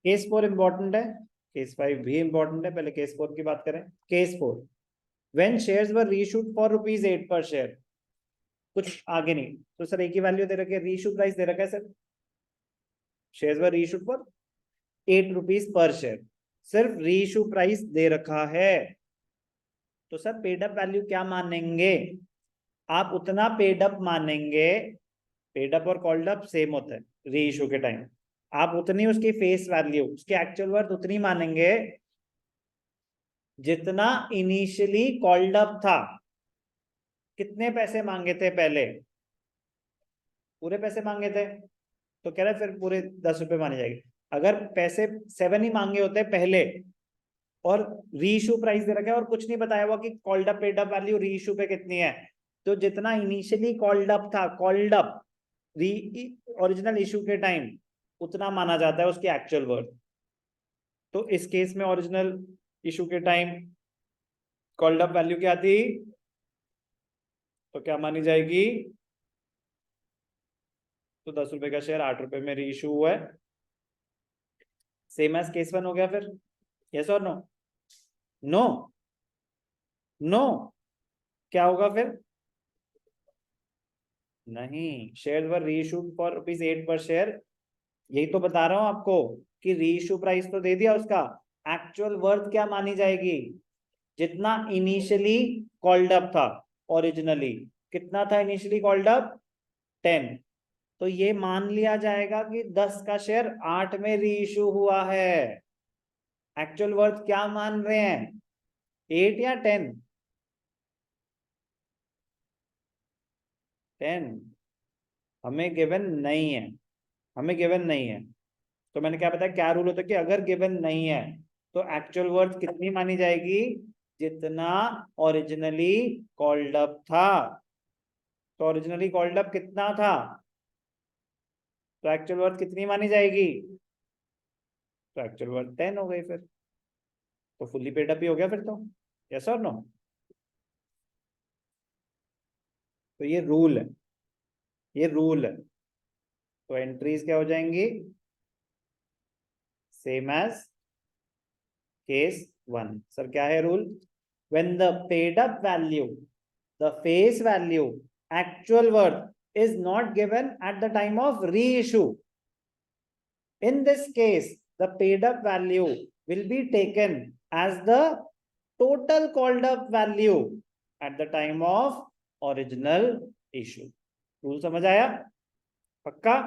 Case 4 important है, case 5 भी important है। पहले केस 4 की बात करें। Case 4, when shares were reissued for ₹8 पर शेयर, कुछ आगे नहीं तो सर एक ही वैल्यू दे रखी है, रीइश्यू प्राइस दे रखा है sir, shares were reissued for ₹8 पर शेयर, सिर्फ रीइश्यू प्राइस दे रखा है। तो सर पेड अप वैल्यू क्या मानेंगे आप? उतना पेड अप मानेंगे, पेड अप और कॉल्ड अप सेम होता है री इशू के टाइम, आप उतनी उसकी फेस वैल्यू, उसकी एक्चुअल वर्थ उतनी मानेंगे जितना इनिशियली कॉल्ड अप था। कितने पैसे मांगे थे पहले? पूरे पैसे मांगे थे, तो कह रहे फिर पूरे ₹10 मानी जाएगी। अगर पैसे 7 ही मांगे होते पहले और री इशू प्राइस दे रखा है और कुछ नहीं बताया हुआ कि called up paid up value री इशू पे कितनी है, तो जितना इनिशियली कॉल्ड अप था, कॉल्ड अप री ओरिजिनल इशू के टाइम, उतना माना जाता है उसकी एक्चुअल वर्थ। तो इस केस में ओरिजिनल इशू के टाइम कॉल्ड अप वैल्यू क्या थी, तो क्या मानी जाएगी? तो ₹10 का शेयर ₹8 में री इशू हुआ है, सेम एज केस 1 हो गया फिर। यस और नो? नो, नो, क्या होगा फिर? नहीं, शेयर वर रीइश्यूड फॉर ₹8 पर शेयर, यही तो बता रहा हूं आपको कि रीइश्यू प्राइस तो दे दिया उसका, एक्चुअल वर्थ क्या मानी जाएगी? जितना इनिशियली कॉल्ड अप था ओरिजिनली, कितना था इनिशियली कॉल्ड अप? 10। तो ये मान लिया जाएगा कि 10 का शेयर 8 में रीइश्यू हुआ है। एक्चुअल वर्थ क्या मान रहे हैं, 8 या 10? 10 हमें गिवन नहीं है, हमें गिवन नहीं है। तो मैंने क्या बताया, क्या रूल होता है कि अगर गिवन नहीं है तो एक्चुअल वर्थ कितनी मानी जाएगी? जितना ओरिजिनली कॉल्ड अप था। तो ओरिजिनली कॉल्ड अप कितना था, तो एक्चुअल वर्थ कितनी मानी जाएगी? तो एक्चुअल वर्थ 10 हो गई फिर, तो फुल्ली पेड अप ही हो गया फिर तो। यस और नो? तो ये रूल है, ये रूल है। तो एंट्रीज क्या हो जाएंगी? Same as case 1। सर क्या है rule? when the paid up value, the face value, actual worth is not given at the time of reissue, in this case the paid up value will be taken as the total called up value at the time of original issue. Rule समझ आया? पक्का?